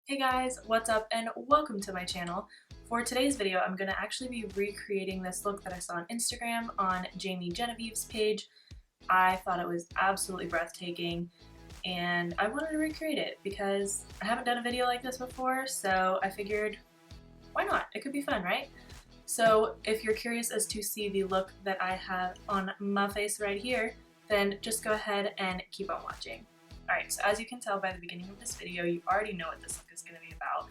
Hey guys, what's up and welcome to my channel. For today's video, I'm going to actually be recreating this look that I saw on Instagram on Genevieve's page. I thought it was absolutely breathtaking and I wanted to recreate it because I haven't done a video like this before, so I figured, why not? It could be fun, right? So if you're curious as to see the look that I have on my face right here, then just go ahead and keep on watching. Alright, so as you can tell by the beginning of this video, you already know what this look is going to be about.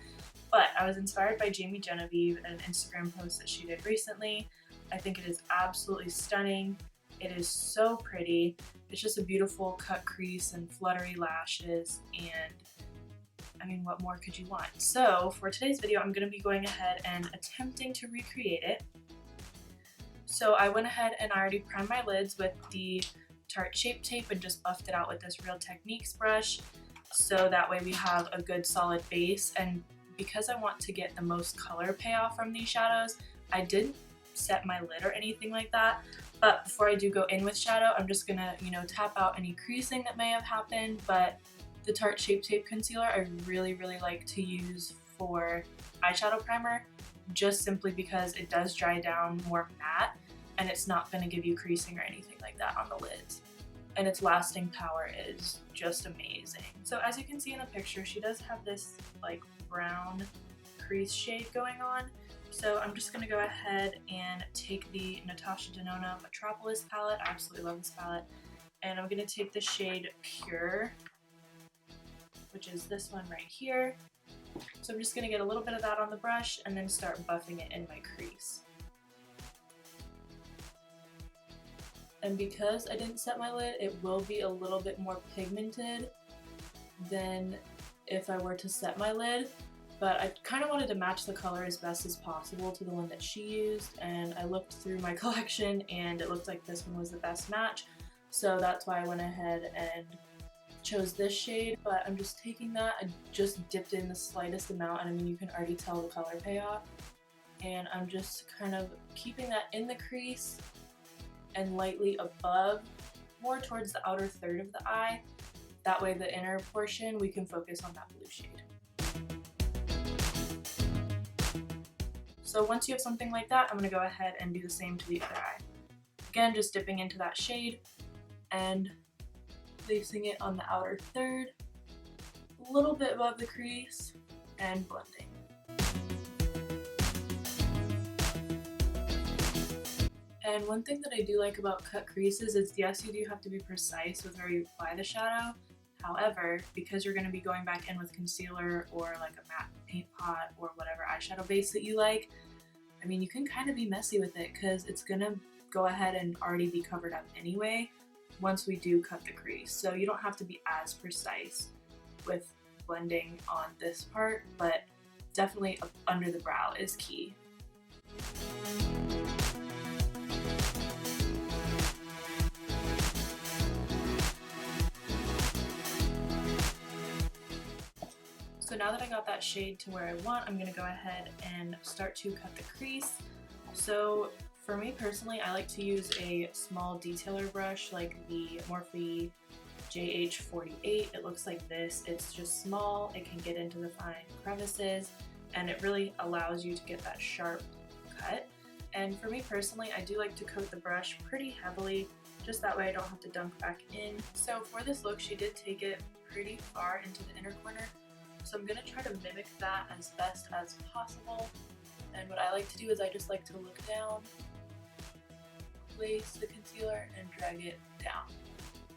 But I was inspired by Genevieve and an Instagram post that she did recently. I think it is absolutely stunning. It is so pretty. It's just a beautiful cut crease and fluttery lashes, and I mean, what more could you want? So for today's video, I'm going to be going ahead and attempting to recreate it. So I went ahead and I already primed my lids with the Tarte Shape Tape and just buffed it out with this Real Techniques brush, so that way we have a good solid base. And because I want to get the most color payoff from these shadows, I didn't set my lid or anything like that, but before I do go in with shadow, I'm just gonna, tap out any creasing that may have happened. But the Tarte Shape Tape concealer I really like to use for eyeshadow primer, just simply because it does dry down more matte and it's not going to give you creasing or anything like that on the lids. And its lasting power is just amazing. So as you can see in the picture, she does have this like brown crease shade going on. So I'm just going to go ahead and take the Natashadenona Metropolis palette. I absolutely love this palette. And I'm going to take the shade Pure, which is this one right here. So I'm just going to get a little bit of that on the brush and then start buffing it in my crease. And because I didn't set my lid, it will be a little bit more pigmented than if I were to set my lid. But I kind of wanted to match the color as best as possible to the one that she used, and I looked through my collection and it looked like this one was the best match. So that's why I went ahead and chose this shade. But I'm just taking that, I just dipped in the slightest amount, and I mean you can already tell the color payoff. And I'm just kind of keeping that in the crease and lightly above, more towards the outer third of the eye. That way the inner portion, we can focus on that blue shade. So once you have something like that, I'm going to go ahead and do the same to the other eye. Again, just dipping into that shade and placing it on the outer third, a little bit above the crease, and blending. And one thing that I do like about cut creases is, yes, you do have to be precise with where you apply the shadow. However, because you're going to be going back in with concealer or like a matte paint pot or whatever eyeshadow base that you like, I mean, you can kind of be messy with it because it's going to go ahead and already be covered up anyway once we do cut the crease. So you don't have to be as precise with blending on this part, but definitely under the brow is key. So now that I got that shade to where I want, I'm going to go ahead and start to cut the crease. So for me personally, I like to use a small detailer brush like the Morphe JH48. It looks like this. It's just small, it can get into the fine crevices, and it really allows you to get that sharp cut. And for me personally, I do like to coat the brush pretty heavily, just that way I don't have to dunk back in. So for this look, she did take it pretty far into the inner corner. So I'm going to try to mimic that as best as possible. And what I like to do is I just like to look down, place the concealer, and drag it down.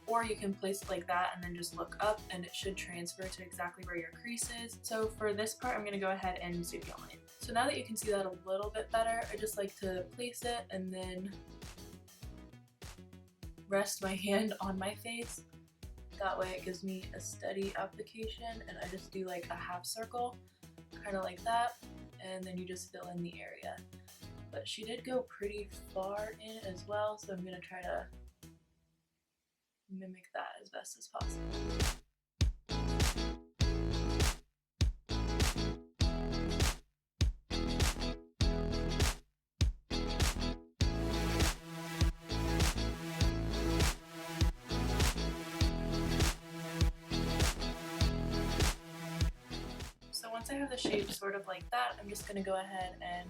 Or you can place it like that and then just look up, and it should transfer to exactly where your crease is. So for this part, I'm going to go ahead and zoom you in. So now that you can see that a little bit better, I just like to place it and then rest my hand on my face. That way it gives me a steady application, and I just do like a half circle, kind of like that, and then you just fill in the area. But she did go pretty far in as well, so I'm going to try to mimic that as best as possible. once I have the shape sort of like that, I'm just going to go ahead and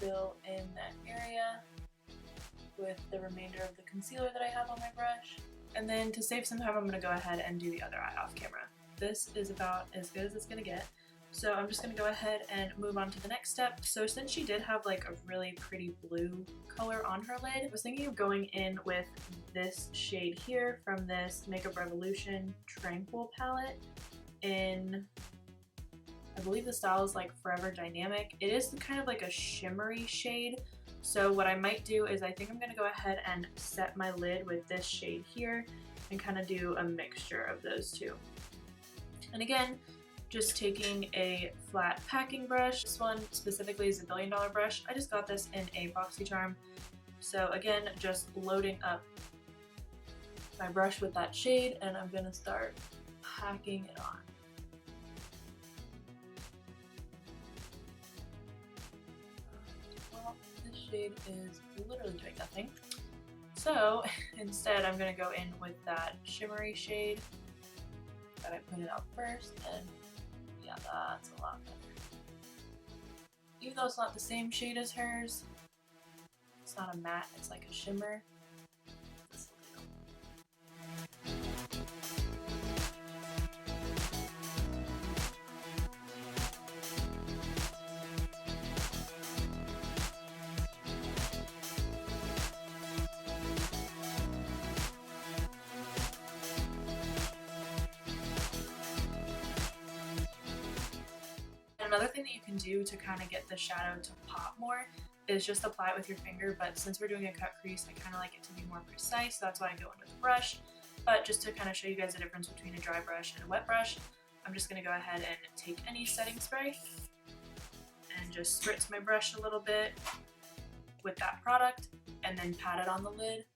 fill in that area with the remainder of the concealer that I have on my brush. And then to save some time, I'm going to go ahead and do the other eye off camera. This is about as good as it's going to get. So I'm just going to go ahead and move on to the next step. So since she did have like a really pretty blue color on her lid, I was thinking of going in with this shade here from this makeuprevolution Tranquil palette in, I believe the style is like Forever Dynamic. It is kind of like a shimmery shade. So what I might do is I think I'm going to go ahead and set my lid with this shade here and kind of do a mixture of those two. And again, just taking a flat packing brush. This one specifically is a $1 billion brush. I just got this in a BoxyCharm. So again, just loading up my brush with that shade, and I'm going to start packing it on. Well, this shade is literally doing nothing. So instead I'm going to go in with that shimmery shade that I put it out first, and yeah, that's a lot better. Even though it's not the same shade as hers, it's not a matte, it's like a shimmer. Another thing that you can do to kind of get the shadow to pop more is just apply it with your finger, but since we're doing a cut crease, I kind of like it to be more precise, so that's why I go in with a brush. But just to kind of show you guys the difference between a dry brush and a wet brush, I'm just going to go ahead and take any setting spray and just spritz my brush a little bit with that product and then pat it on the lid.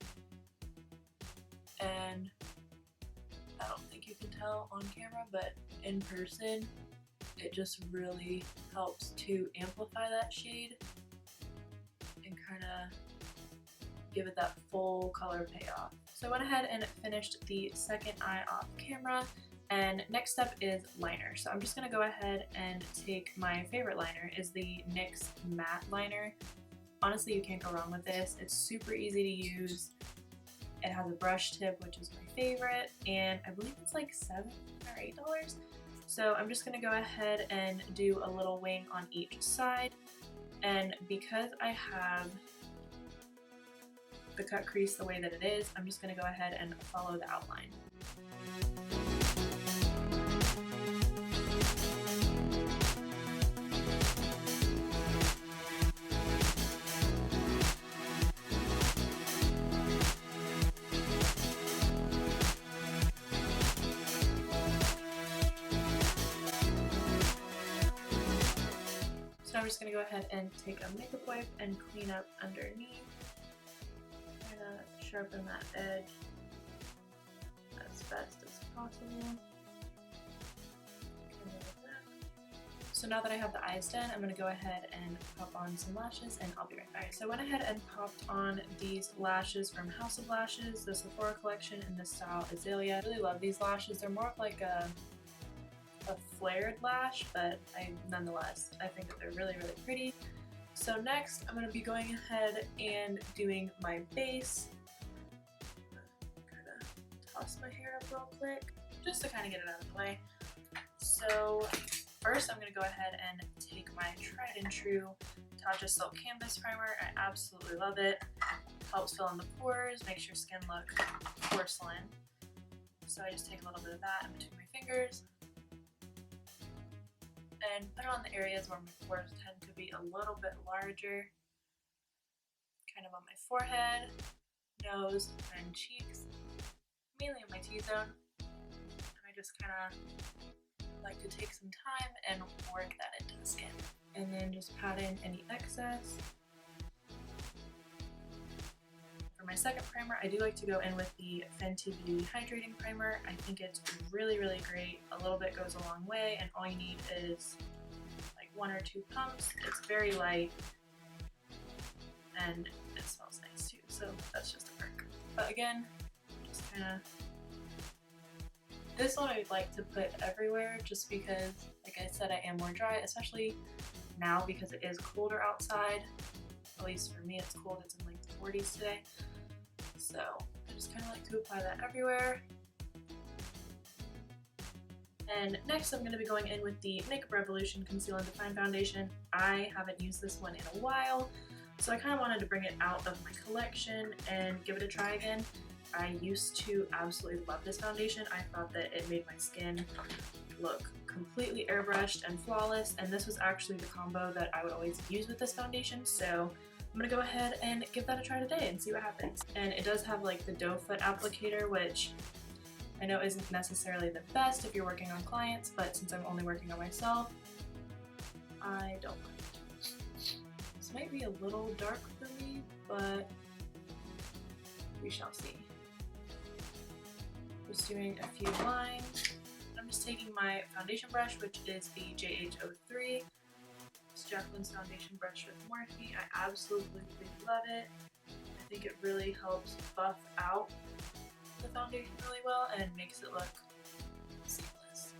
And I don't think you can tell on camera, but in person, it just really helps to amplify that shade and kind of give it that full color payoff. So I went ahead and finished the second eye off camera, and next step is liner. So I'm just going to go ahead and take my favorite liner, is the NYX matte liner. Honestly, you can't go wrong with this. It's super easy to use. It has a brush tip, which is my favorite, and I believe it's like $7 or $8. So I'm just going to go ahead and do a little wing on each side, and because I have the cut crease the way that it is, I'm just going to go ahead and follow the outline. So I'm just going to go ahead and take a makeup wipe and clean up underneath. Try to sharpen that edge as best as possible. So now that I have the eyes done, I'm going to go ahead and pop on some lashes, and I'll be right back. So I went ahead and popped on these lashes from House of Lashes, the Sephora collection in the style Azalea. I really love these lashes. They're more of like a flared lash, but nonetheless, I think that they're really, really pretty. So next, I'm going to be going ahead and doing my base. Kind of toss my hair up real quick, just to kind of get it out of the way. So first, I'm going to go ahead and take my tried and true Tatcha Silk Canvas Primer. I absolutely love it. Helps fill in the pores, makes your skin look porcelain. So I just take a little bit of that in between my fingers and put it on the areas where my pores tend to be a little bit larger, kind of on my forehead, nose, and cheeks, mainly in my T-zone. And I just kind of like to take some time and work that into the skin. And then just pat in any excess. For my second primer, I do like to go in with the Fenty Beauty Hydrating Primer. I think it's really, really great. A little bit goes a long way, and all you need is like 1 or 2 pumps. It's very light, and it smells nice too, so that's just a perk. But again, just kind of, this one I would like to put everywhere just because I Like I said, I am more dry, especially now because it is colder outside. At least for me it's cold, it's in like the 40s today. So I just kind of like to apply that everywhere. And next I'm going to be going in with the Makeuprevolution Conceal and Define Foundation. I haven't used this one in a while, so I kind of wanted to bring it out of my collection and give it a try again. I used to absolutely love this foundation. I thought that it made my skin look completely airbrushed and flawless, and this was actually the combo that I would always use with this foundation, so I'm going to go ahead and give that a try today and see what happens. And it does have like the doe foot applicator, which I know isn't necessarily the best if you're working on clients, but since I'm only working on myself, I don't mind it. This might be a little dark for me, but we shall see. Just doing a few lines. I'm just taking my foundation brush, which is the JH03. It's Jacqueline's foundation brush with Morphe. I absolutely love it. I think it really helps buff out the foundation really well and makes it look seamless.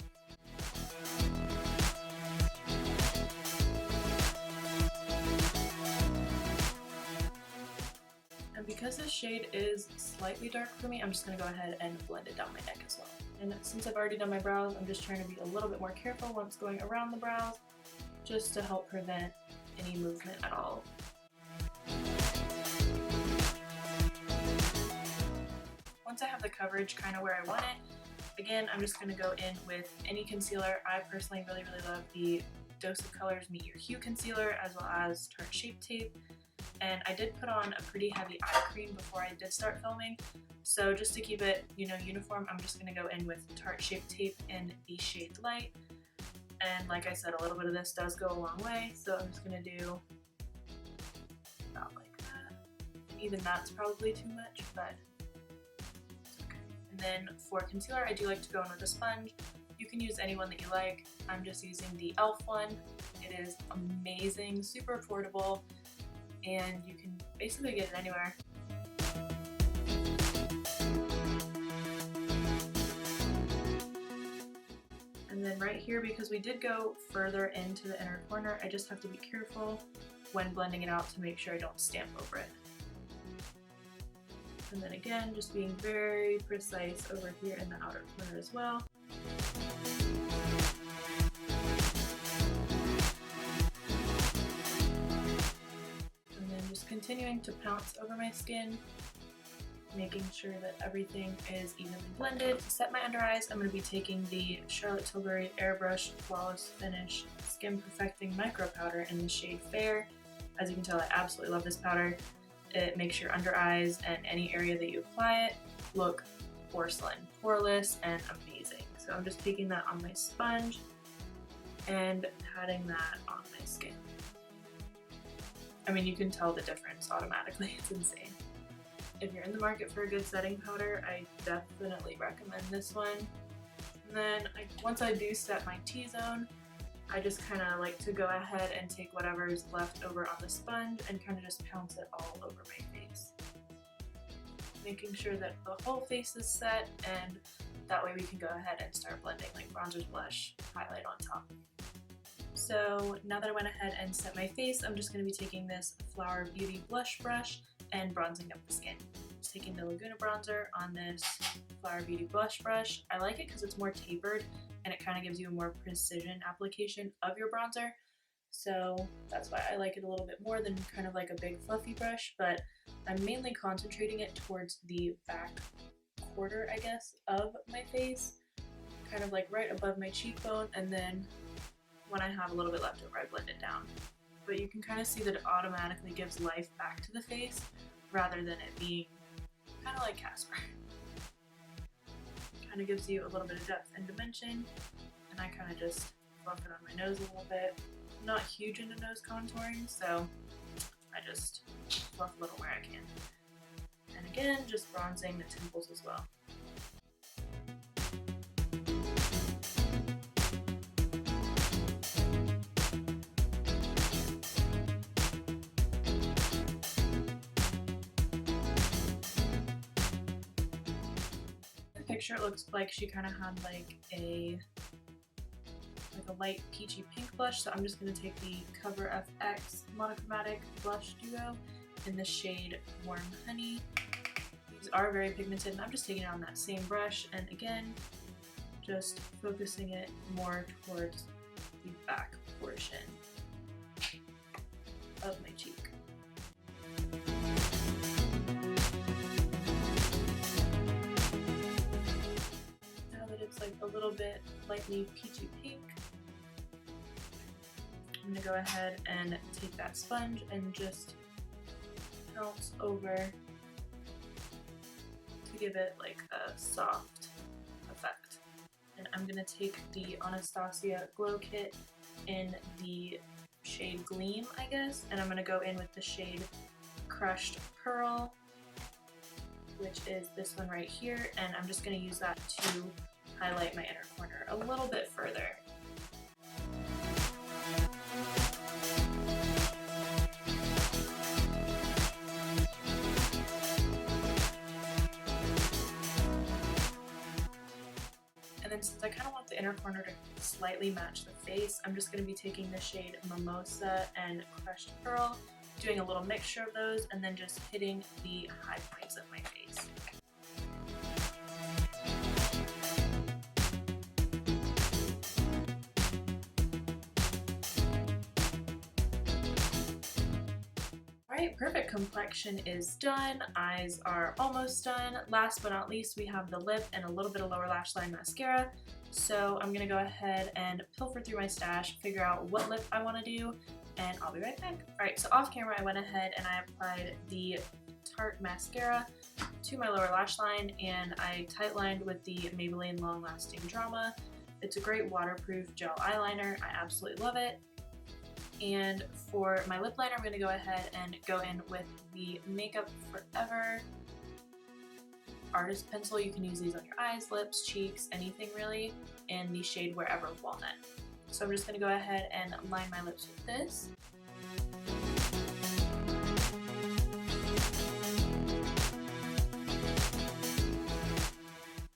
And because this shade is slightly dark for me, I'm just going to go ahead and blend it down my neck as well. And since I've already done my brows, I'm just trying to be a little bit more careful once going around the brows, just to help prevent any movement at all. Once I have the coverage kind of where I want it, again, I'm just going to go in with any concealer. I personally really love the Dose of Colors Meet Your Hue concealer, as well as Tarte Shape Tape. And I did put on a pretty heavy eye cream before I did start filming. So just to keep it, uniform, I'm just going to go in with Tarte Shape Tape in the shade Light. And like I said, a little bit of this does go a long way, so I'm just going to do about like that. Even that's probably too much, but and then for concealer, I do like to go in with a sponge. You can use any one that you like. I'm just using the e.l.f. one. It is amazing, super affordable, and you can basically get it anywhere. And then right here, because we did go further into the inner corner, I just have to be careful when blending it out to make sure I don't stamp over it. And then again, just being very precise over here in the outer corner as well. And then just continuing to pounce over my skin, making sure that everything is evenly blended. To set my under eyes, I'm going to be taking the Charlotte Tilbury Airbrush Flawless Finish Skin Perfecting Micro Powder in the shade Fair. As you can tell, I absolutely love this powder. It makes your under eyes and any area that you apply it look porcelain, poreless, and amazing. So I'm just taking that on my sponge and patting that on my skin. I mean, you can tell the difference automatically. It's insane. If you're in the market for a good setting powder, I definitely recommend this one. And then once I do set my T-zone, I just kind of like to go ahead and take whatever is left over on the sponge and kind of just pounce it all over my face. Making sure that the whole face is set, and that way we can go ahead and start blending like bronzers, blush, highlight on top. So now that I went ahead and set my face, I'm just going to be taking this Flower Beauty blush brush and bronzing up the skin. Just taking the Laguna bronzer on this Flower Beauty blush brush. I like it because it's more tapered and it kind of gives you a more precision application of your bronzer. So that's why I like it a little bit more than kind of like a big fluffy brush, but I'm mainly concentrating it towards the back quarter, I guess, of my face, kind of like right above my cheekbone, and then when I have a little bit left over, I blend it down. But you can kind of see that it automatically gives life back to the face rather than it being kind of like Casper. Kind of gives you a little bit of depth and dimension, and I kind of just fluff it on my nose a little bit. I'm not huge into nose contouring, so I just fluff a little where I can. And again, just bronzing the temples as well. Picture, it looks like she kind of had like a a light peachy pink blush, so I'm just going to take the coverfx monochromatic blush duo in the shade Warm Honey. These are very pigmented, and I'm just taking it on that same brush, and again, just focusing it more towards the back portion of my cheek. Now that it's like a little bit lightly peachy pink, I'm going to go ahead and take that sponge and just bounce over to give it like a soft effect. And I'm going to take the Anastasia Glow Kit in the shade Gleam, I guess, and I'm going to go in with the shade Crushed Pearl, which is this one right here, and I'm just going to use that to highlight my inner corner a little bit further. And then since I kind of want the inner corner to slightly match the face, I'm just going to be taking the shade Mimosa and Crushed Pearl, doing a little mixture of those, and then just hitting the high points of my face. Alright, perfect. Complexion is done. Eyes are almost done. Last but not least, we have the lip and a little bit of lower lash line mascara. So I'm going to go ahead and pilfer through my stash, figure out what lip I want to do, and I'll be right back. Alright, so off camera I went ahead and I applied the Tarte mascara to my lower lash line, and I tight lined with the Maybelline Long Lasting Drama. It's a great waterproof gel eyeliner. I absolutely love it. And for my lip liner, I'm going to go ahead and go in with the makeupforever artist pencil. You can use these on your eyes, lips, cheeks, anything really, in the shade Wherever Walnut. So I'm just going to go ahead and line my lips with this.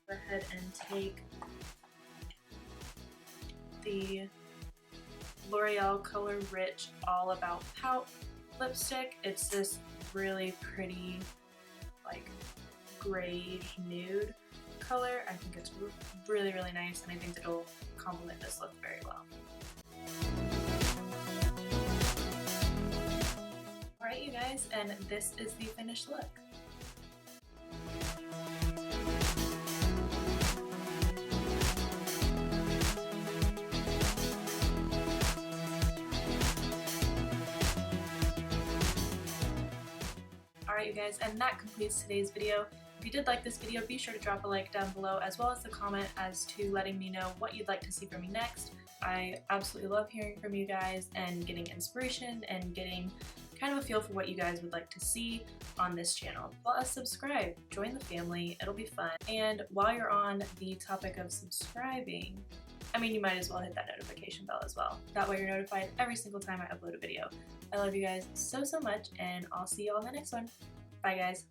Go ahead and take the L'Oreal Color Riche All About Pout lipstick. It's this really pretty, like, grayish nude color. I think it's really, really nice, and I think it'll complement this look very well. Alright, you guys, and this is the finished look. Alright, you guys, and that completes today's video. If you did like this video, be sure to drop a like down below, as well as a comment as to letting me know what you'd like to see from me next. I absolutely love hearing from you guys and getting inspiration and getting kind of a feel for what you guys would like to see on this channel. Plus, subscribe, join the family, it'll be fun. And while you're on the topic of subscribing, I mean, you might as well hit that notification bell as well. That way you're notified every single time I upload a video. I love you guys so, so much, and I'll see you all in the next one. Bye, guys.